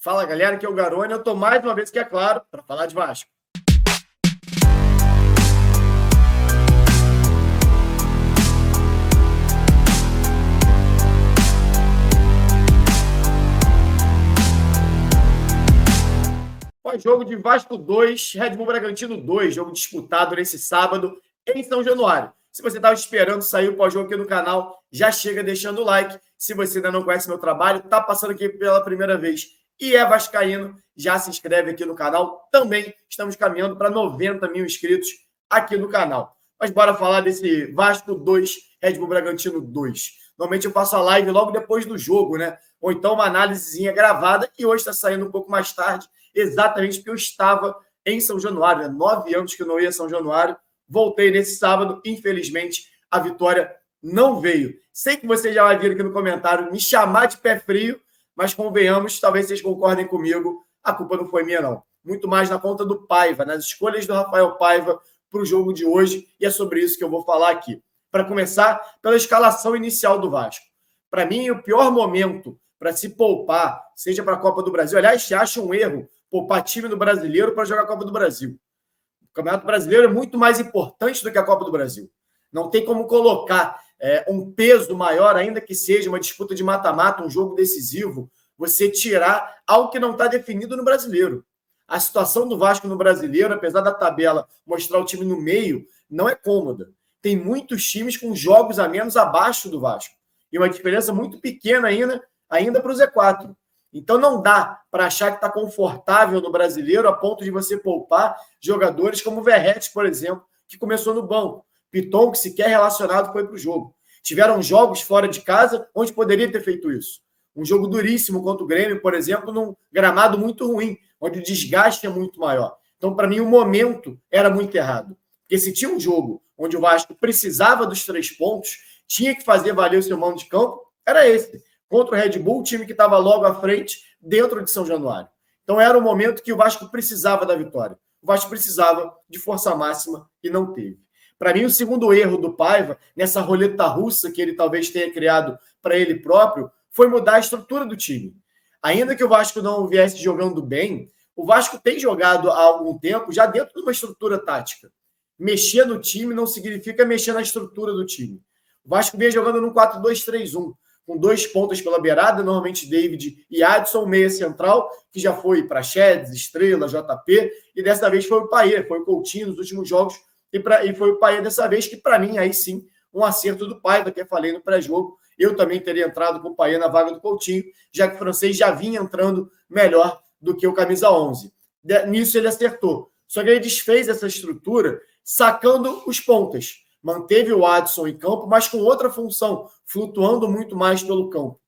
Fala, galera, aqui é o Garone. Eu tô mais uma vez aqui, é claro, para falar de Vasco. Pós-jogo de Vasco 2, Red Bull Bragantino 2, jogo disputado nesse sábado em São Januário. Se você estava esperando sair o pós-jogo aqui no canal, já chega deixando o like. Se você ainda não conhece meu trabalho, está passando aqui pela primeira vez e é vascaíno, já se inscreve aqui no canal. Também estamos caminhando para 90 mil inscritos aqui no canal. Mas bora falar desse Vasco 2, Red Bull Bragantino 2. Normalmente eu faço a live logo depois do jogo, né? Ou então uma análisezinha gravada, e hoje está saindo um pouco mais tarde, exatamente porque eu estava em São Januário, né? 9 anos que eu não ia a São Januário. Voltei nesse sábado, infelizmente a vitória não veio. Sei que vocês já viram aqui no comentário me chamar de pé frio, mas convenhamos, talvez vocês concordem comigo, a culpa não foi minha, não. Muito mais na conta do Paiva, nas escolhas do Rafael Paiva para o jogo de hoje, e é sobre isso que eu vou falar aqui. Para começar, pela escalação inicial do Vasco. Para mim, o pior momento para se poupar, seja para a Copa do Brasil, aliás, se acha um erro poupar time do Brasileiro para jogar a Copa do Brasil. O Campeonato Brasileiro é muito mais importante do que a Copa do Brasil. Não tem como colocar um peso maior, ainda que seja uma disputa de mata-mata, um jogo decisivo, você tirar algo que não está definido no Brasileiro. A situação do Vasco no Brasileiro, apesar da tabela mostrar o time no meio, não é cômoda. Tem muitos times com jogos a menos abaixo do Vasco. E uma diferença muito pequena ainda para o Z4. Então não dá para achar que está confortável no Brasileiro a ponto de você poupar jogadores como o Verratti, por exemplo, que começou no banco. Piton, que sequer relacionado, foi para o jogo. Tiveram jogos fora de casa onde poderia ter feito isso. Um jogo duríssimo contra o Grêmio, por exemplo, num gramado muito ruim, onde o desgaste é muito maior. Então, para mim, o momento era muito errado. Porque se tinha um jogo onde o Vasco precisava dos 3 pontos, tinha que fazer valer o seu mando de campo, era esse. Contra o Red Bull, o time que estava logo à frente, dentro de São Januário. Então, era o momento que o Vasco precisava da vitória. O Vasco precisava de força máxima e não teve. Para mim, o segundo erro do Paiva, nessa roleta russa que ele talvez tenha criado para ele próprio, foi mudar a estrutura do time. Ainda que o Vasco não viesse jogando bem, o Vasco tem jogado há algum tempo já dentro de uma estrutura tática. Mexer no time não significa mexer na estrutura do time. O Vasco vinha jogando num 4-2-3-1, com 2 pontas pela beirada, normalmente David e Adson, meia central, que já foi para Chedes, Estrela, JP, e dessa vez foi o Payet, foi o Coutinho nos últimos jogos, e foi o Payet dessa vez, que para mim, aí sim, um acerto do Paiva, que eu falei no pré-jogo. Eu também teria entrado com o Payet na vaga do Coutinho, já que o francês já vinha entrando melhor do que o camisa 11. Nisso ele acertou. Só que ele desfez essa estrutura sacando os pontas. Manteve o Adson em campo, mas com outra função, flutuando muito mais pelo campo.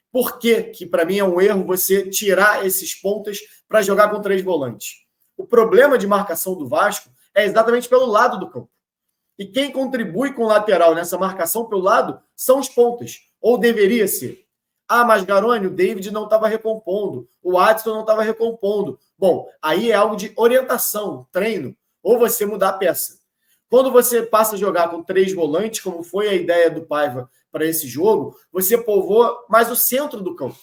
Por que para mim é um erro você tirar esses pontas para jogar com 3 volantes? O problema de marcação do Vasco é exatamente pelo lado do campo. E quem contribui com o lateral nessa marcação pelo lado são os pontas. Ou deveria ser. Ah, mas Garone, o David não estava recompondo. O Adson não estava recompondo. Bom, aí é algo de orientação, treino. Ou você mudar a peça. Quando você passa a jogar com 3 volantes, como foi a ideia do Paiva para esse jogo, você povoa mais o centro do campo.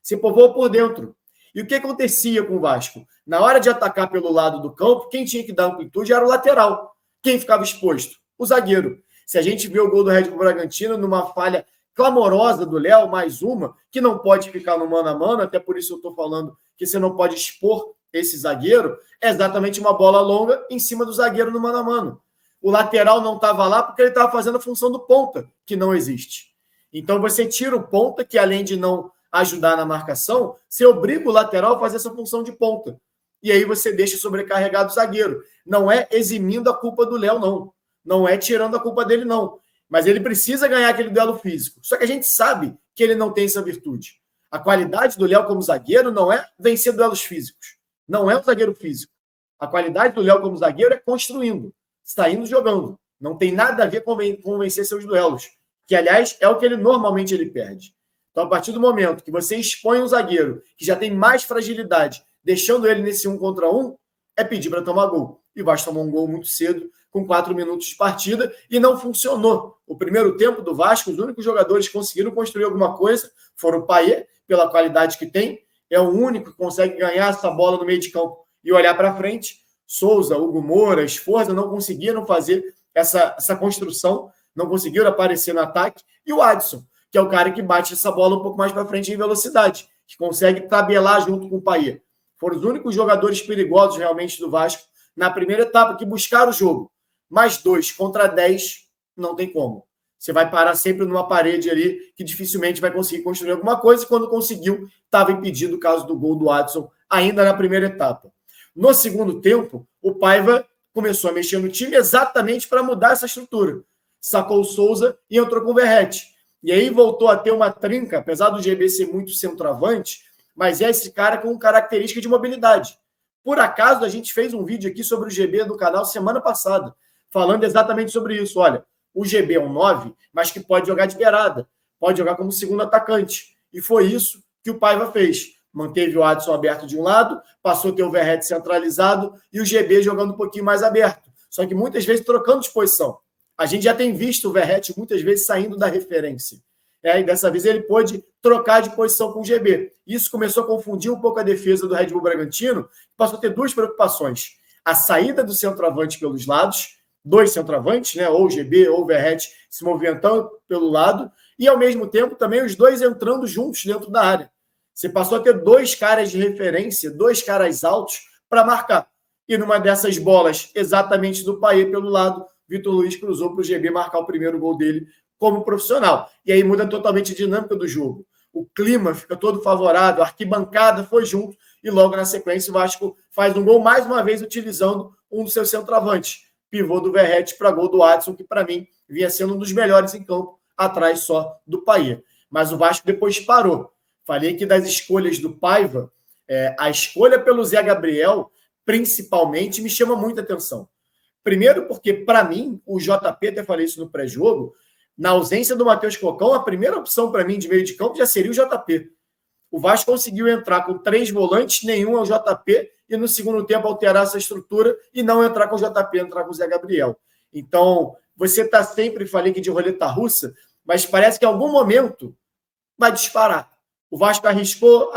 Você povoa por dentro. E o que acontecia com o Vasco? Na hora de atacar pelo lado do campo, quem tinha que dar amplitude era o lateral. Quem ficava exposto? O zagueiro. Se a gente vê o gol do Red Bull Bragantino numa falha clamorosa do Léo, mais uma, que não pode ficar no mano a mano, até por isso eu estou falando que você não pode expor esse zagueiro, é exatamente uma bola longa em cima do zagueiro no mano a mano. O lateral não estava lá porque ele estava fazendo a função do ponta, que não existe. Então você tira o ponta, que além de não ajudar na marcação, você obriga o lateral a fazer essa função de ponta. E aí você deixa sobrecarregado o zagueiro. Não é eximindo a culpa do Léo, não. Não é tirando a culpa dele, não. Mas ele precisa ganhar aquele duelo físico. Só que a gente sabe que ele não tem essa virtude. A qualidade do Léo como zagueiro não é vencer duelos físicos. Não é um zagueiro físico. A qualidade do Léo como zagueiro é construindo, saindo jogando. Não tem nada a ver com vencer seus duelos. Que, aliás, é o que normalmente ele perde. Então, a partir do momento que você expõe um zagueiro que já tem mais fragilidade, deixando ele nesse 1 contra 1, é pedir para tomar gol. E o Vasco tomou um gol muito cedo, com 4 minutos de partida, e não funcionou. O primeiro tempo do Vasco, os únicos jogadores que conseguiram construir alguma coisa foram o Payet, pela qualidade que tem, é o único que consegue ganhar essa bola no meio de campo e olhar para frente. Souza, Hugo Moura, Sforza não conseguiram fazer essa construção, não conseguiram aparecer no ataque. E o Adson, que é o cara que bate essa bola um pouco mais para frente em velocidade, que consegue tabelar junto com o Payet. Foram os únicos jogadores perigosos realmente do Vasco na primeira etapa que buscaram o jogo. Mais 2 contra 10, não tem como. Você vai parar sempre numa parede ali que dificilmente vai conseguir construir alguma coisa, e quando conseguiu, estava impedido o caso do gol do Adson, ainda na primeira etapa. No segundo tempo, o Paiva começou a mexer no time exatamente para mudar essa estrutura. Sacou o Souza e entrou com o Verratti. E aí voltou a ter uma trinca, apesar do GB ser muito centroavante, mas é esse cara com característica de mobilidade. Por acaso, a gente fez um vídeo aqui sobre o GB do canal semana passada, falando exatamente sobre isso. Olha, o GB é um 9, mas que pode jogar de beirada, pode jogar como segundo atacante. E foi isso que o Paiva fez. Manteve o Adson aberto de um lado, passou a ter o Verratti centralizado e o GB jogando um pouquinho mais aberto. Só que muitas vezes trocando de posição. A gente já tem visto o Verratti muitas vezes saindo da referência. E dessa vez ele pôde trocar de posição com o GB. Isso começou a confundir um pouco a defesa do Red Bull Bragantino, passou a ter duas preocupações. A saída do centroavante pelos lados, 2 centroavantes, né, ou o GB ou o Verratti se movimentando pelo lado, e ao mesmo tempo também os dois entrando juntos dentro da área. Você passou a ter 2 caras de referência, 2 caras altos para marcar. E numa dessas bolas, exatamente do Payet pelo lado, Vitor Luiz cruzou para o GB marcar o primeiro gol dele como profissional. E aí muda totalmente a dinâmica do jogo. O clima fica todo favorável, a arquibancada foi junto, e logo na sequência o Vasco faz um gol, mais uma vez utilizando um dos seus centroavantes. Pivô do Verratti para gol do Adson, que para mim vinha sendo um dos melhores em campo, atrás só do Payet. Mas o Vasco depois parou. Falei que das escolhas do Paiva, a escolha pelo Zé Gabriel, principalmente, me chama muita atenção. Primeiro porque, para mim, o JP, até falei isso no pré-jogo, na ausência do Matheus Cocão, a primeira opção para mim de meio de campo já seria o JP. O Vasco conseguiu entrar com 3 volantes, nenhum é o JP, e no segundo tempo alterar essa estrutura e não entrar com o JP, entrar com o Zé Gabriel. Então, você está sempre, falei que de roleta russa, mas parece que em algum momento vai disparar. O Vasco arriscou,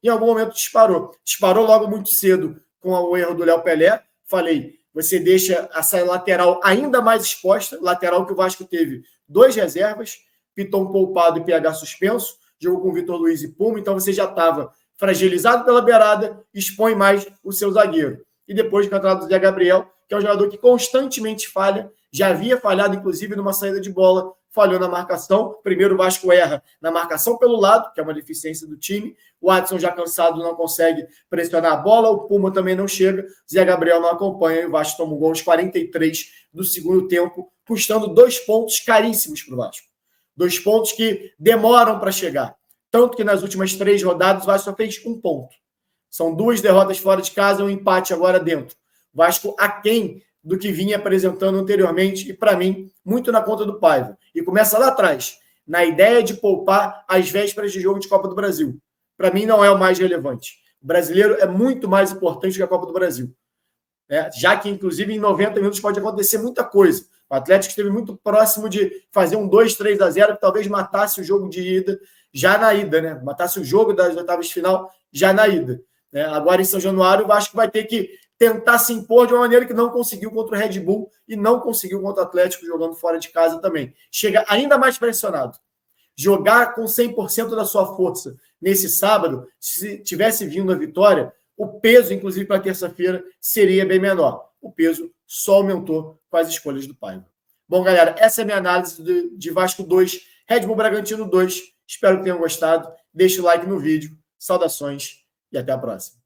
e em algum momento disparou. Disparou logo muito cedo com o erro do Léo Pelé. Falei, você deixa essa lateral ainda mais exposta, lateral que o Vasco teve 2 reservas, Piton poupado e PH suspenso, jogou com Vitor Luiz e Puma, então você já estava fragilizado pela beirada, expõe mais o seu zagueiro. E depois com a entrada do Zé Gabriel, que é um jogador que constantemente falha, já havia falhado, inclusive, numa saída de bola, falhou na marcação. Primeiro o Vasco erra na marcação pelo lado, que é uma deficiência do time. O Adson já cansado não consegue pressionar a bola, o Puma também não chega, Zé Gabriel não acompanha e o Vasco toma um gol aos 43 do segundo tempo, custando 2 pontos caríssimos para o Vasco. 2 pontos que demoram para chegar. Tanto que nas últimas 3 rodadas o Vasco só fez 1 ponto. São 2 derrotas fora de casa e um empate agora dentro. O Vasco aquém do que vinha apresentando anteriormente e, para mim, muito na conta do Paiva. E começa lá atrás, na ideia de poupar às vésperas de jogo de Copa do Brasil. Para mim, não é o mais relevante. O brasileiro é muito mais importante que a Copa do Brasil. Já que, inclusive, em 90 minutos pode acontecer muita coisa. O Atlético esteve muito próximo de fazer um 2-3-0, que talvez matasse o jogo de ida já na ida, né? Matasse o jogo das oitavas de final já na ida. Agora, em São Januário, o Vasco vai ter que tentar se impor de uma maneira que não conseguiu contra o Red Bull e não conseguiu contra o Atlético jogando fora de casa também. Chega ainda mais pressionado. Jogar com 100% da sua força nesse sábado, se tivesse vindo a vitória, o peso, inclusive para terça-feira, seria bem menor. O peso só aumentou com as escolhas do Paiva. Bom, galera, essa é a minha análise de Vasco 2, Red Bull Bragantino 2. Espero que tenham gostado. Deixe o like no vídeo. Saudações e até a próxima.